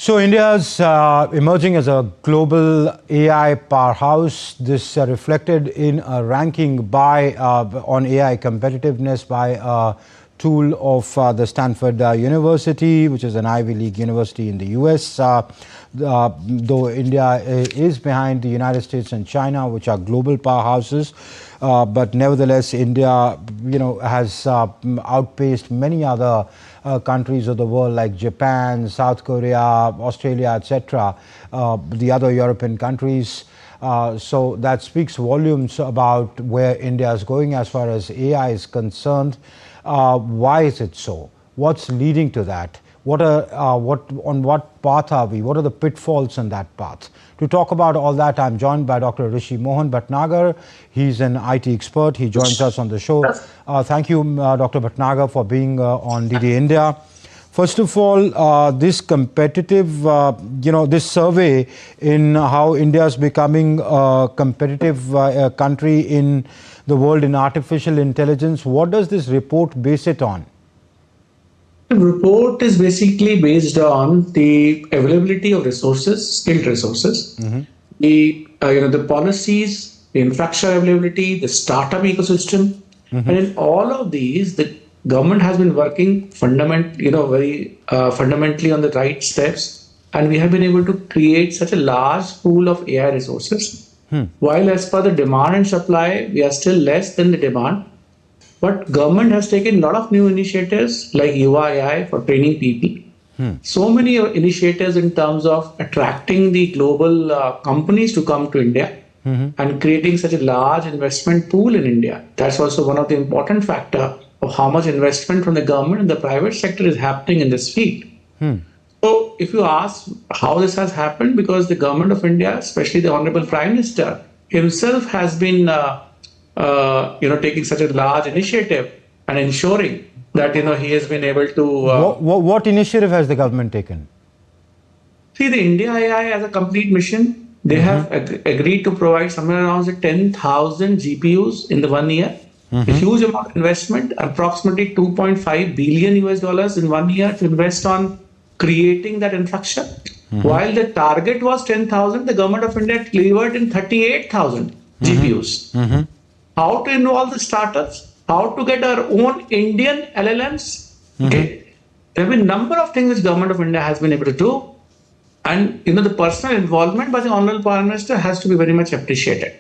So India's emerging as a global AI powerhouse. This reflected in a ranking by on AI competitiveness by a tool of the Stanford University, which is an Ivy League university in the US. Though India is behind the United States and China, which are global powerhouses, but nevertheless, India, has outpaced many other countries of the world like Japan, South Korea, Australia, etc., the other European countries. So that speaks volumes about where India is going as far as AI is concerned. Why is it so? What's leading to that? On what path are we? What are the pitfalls on that path? To talk about all that, I'm joined by Dr. Rishi Mohan Bhatnagar. He's an IT expert. He joins us on the show. Thank you, Dr. Bhatnagar, for being on DD India. First of all, this competitive, this survey in how India is becoming a competitive country in the world in artificial intelligence, what does this report base it on? The report is basically based on the availability of resources, skilled resources, the policies, the infrastructure availability, the startup ecosystem, and in all of these, the government has been working fundamentally on the right steps, and we have been able to create such a large pool of AI resources. While as per the demand and supply, we are still less than the demand. But government has taken a lot of new initiatives like Yuva AI for training people. So many initiatives in terms of attracting the global companies to come to India and creating such a large investment pool in India. That's also one of the important factors of how much investment from the government and the private sector is happening in this field. So if you ask how this has happened, because the government of India, especially the Honorable Prime Minister himself, has been taking such a large initiative and ensuring that, he has been able to... What initiative has the government taken? See, the India AI as a complete mission, they have agreed to provide somewhere around 10,000 GPUs in the 1 year. A huge amount of investment, approximately $2.5 billion in 1 year to invest on creating that infrastructure. While the target was 10,000, the government of India delivered in 38,000 GPUs. How to involve the startups, how to get our own Indian LLMs. Okay. There have been a number of things which government of India has been able to do. And, the personal involvement by the Honorable Prime Minister has to be very much appreciated.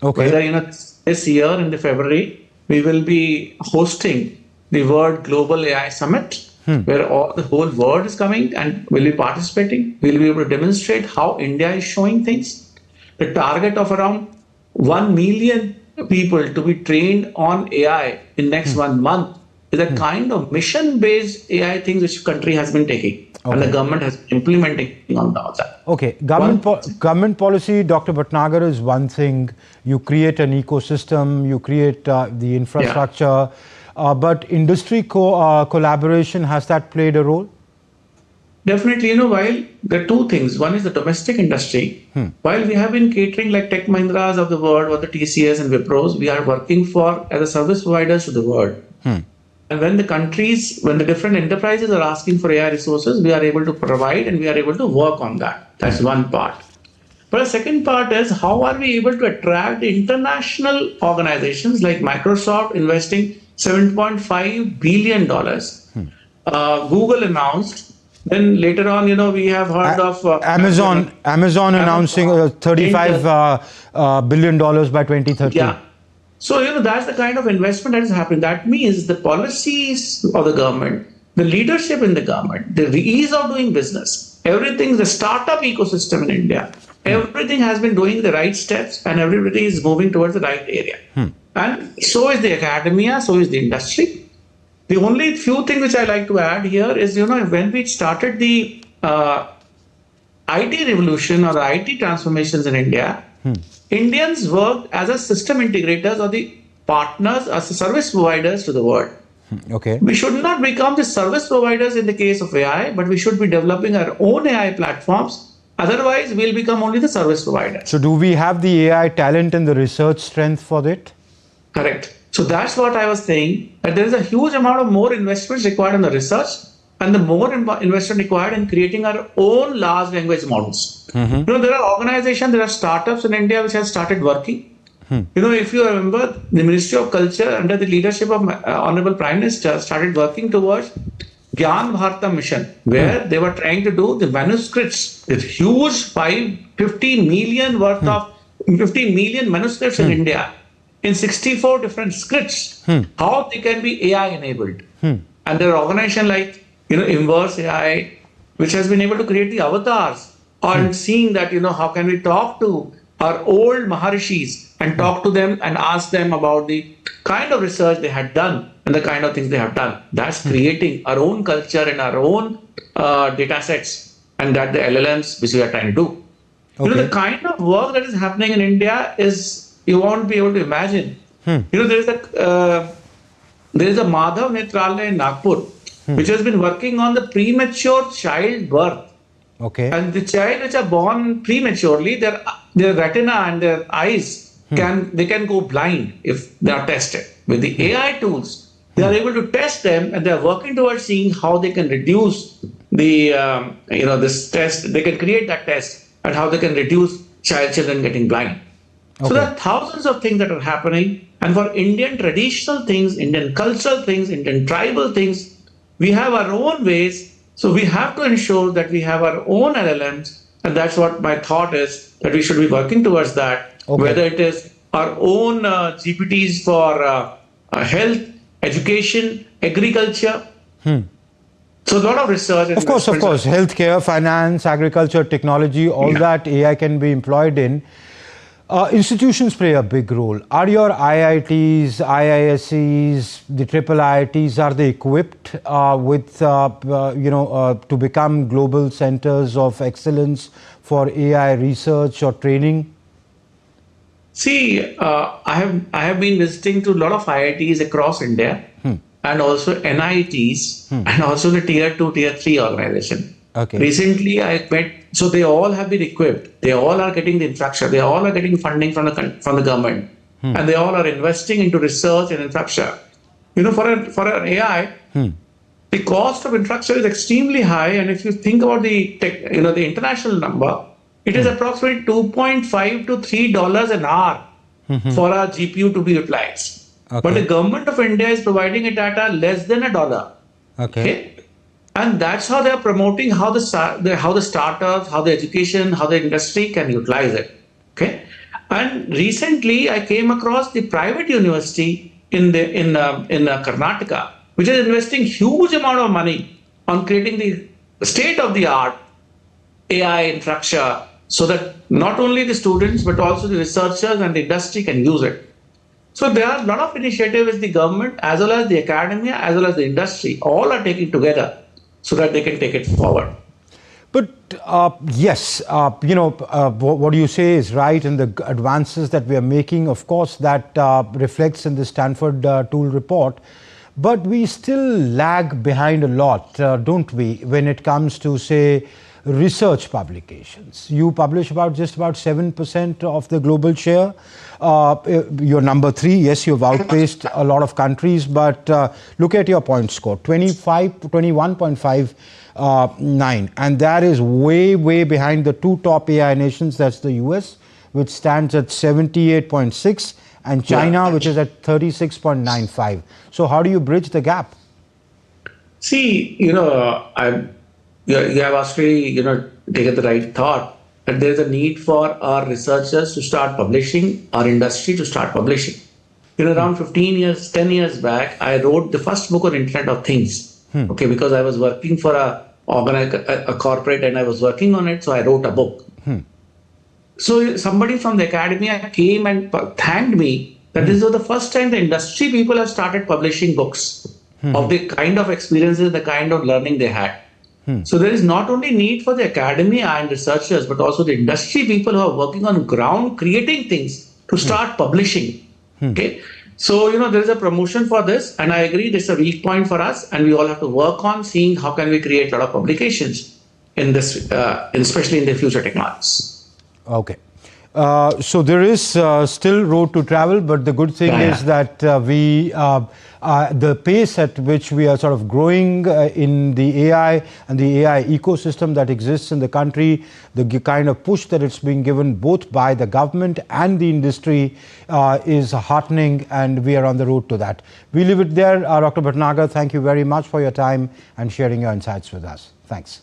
Okay. Whether, this year in the February, we will be hosting the World Global AI Summit, where the whole world is coming and will be participating. We'll be able to demonstrate how India is showing things. The target of around 1 million people to be trained on AI in next 1 month is a kind of mission-based AI things which country has been taking. And the government has been implementing on that. Okay, government policy, Dr. Bhatnagar, is one thing. You create an ecosystem, you create the infrastructure, but industry collaboration, has that played a role? Definitely, while there are two things. One is the domestic industry. While we have been catering like Tech Mahindras of the world or the TCS and Wipros, we are working as a service providers to the world. And when the different enterprises are asking for AI resources, we are able to provide and we are able to work on that. That's one part. But the second part is how are we able to attract international organizations like Microsoft investing $7.5 billion. Google announced. Then later on, we have heard of Amazon announcing $35 billion by 2030. Yeah. So, that's the kind of investment that is happening. That means the policies of the government, the leadership in the government, the ease of doing business, everything, the startup ecosystem in India, everything has been doing the right steps and everybody is moving towards the right area. And so is the academia, so is the industry. The only few things which I like to add here is, when we started the IT revolution or the IT transformations in India, Indians worked as a system integrators or the partners as the service providers to the world. Okay. We should not become the service providers in the case of AI, but we should be developing our own AI platforms. Otherwise, we'll become only the service providers. So do we have the AI talent and the research strength for it? Correct. So that's what I was saying, that there is a huge amount of more investments required on the research and the more investment required in creating our own large language models. There are organizations, there are startups in India which have started working. If you remember, the Ministry of Culture under the leadership of Honorable Prime Minister started working towards Gyan Bharata mission, where they were trying to do the manuscripts, this huge 50 million worth of 50 million manuscripts in India in 64 different scripts, how they can be AI enabled. And there are organizations like, Inverse AI, which has been able to create the avatars on seeing that, how can we talk to our old Maharishis and talk to them and ask them about the kind of research they had done and the kind of things they have done. That's creating our own culture and our own data sets, and that the LLMs which we are trying to do. Okay. The kind of work that is happening in India is, you won't be able to imagine. There is a Madhav Netralaya in Nagpur, which has been working on the premature child birth. Okay. And the child which are born prematurely, their retina and their eyes they can go blind if they are tested. With the AI tools, they are able to test them, and they are working towards seeing how they can reduce the this test. They can create that test and how they can reduce children getting blind. Okay. So there are thousands of things that are happening, and for Indian traditional things, Indian cultural things, Indian tribal things, we have our own ways. So we have to ensure that we have our own LLMs, and that's what my thought is, that we should be working towards that. Okay. Whether it is our own GPTs for health, education, agriculture. So a lot of research. Of course, healthcare, finance, agriculture, technology, all that AI can be employed in. Institutions play a big role. Are your IITs, IISCs, the triple IITs, are they equipped with, to become global centers of excellence for AI research or training? See, I have been visiting to a lot of IITs across India, and also NITs, and also the tier 2, tier 3 organization. Okay. Recently, I met, so they all have been equipped. They all are getting the infrastructure. They all are getting funding from the government, and they all are investing into research and infrastructure. For an AI, the cost of infrastructure is extremely high, and if you think about the international number, it is approximately $2.5 to $3 an hour for a GPU to be utilized. Okay. But the government of India is providing it at less than $1. Okay. And that's how they are promoting how the startups, how the education, how the industry can utilize it. Okay. And recently, I came across the private university in Karnataka, which is investing huge amount of money on creating the state-of-the-art AI infrastructure, so that not only the students but also the researchers and the industry can use it. So there are a lot of initiatives the government as well as the academia as well as the industry all are taking together so that they can take it forward. But yes, what you say is right, and the advances that we are making, of course, that reflects in the Stanford tool report. But we still lag behind a lot, don't we, when it comes to, say, research publications. You publish just about 7% of the global share. You're number 3. Yes, you've outpaced a lot of countries, but look at your point score, 21.59, and that is way behind the 2 top AI nations. That's the US, which stands at 78.6, and China, which is at 36.95. So how do you bridge the gap? See, you have actually, taken the right thought, that there is a need for our researchers to start publishing, our industry to start publishing. Around 10 years back, I wrote the first book on Internet of Things. Okay, because I was working for a corporate and I was working on it, so I wrote a book. So somebody from the academia came and thanked me that this was the first time the industry people have started publishing books of the kind of experiences, the kind of learning they had. So there is not only need for the academia and researchers, but also the industry people who are working on ground, creating things to start publishing. Okay. So, there is a promotion for this, and I agree this is a weak point for us, and we all have to work on seeing how can we create a lot of publications in this, especially in the future technologies. Okay. So there is still road to travel, but the good thing is that the pace at which we are sort of growing in the AI and the AI ecosystem that exists in the country, the kind of push that it's being given both by the government and the industry is heartening, and we are on the road to that. We leave it there. Dr. Bhatnagar, thank you very much for your time and sharing your insights with us. Thanks.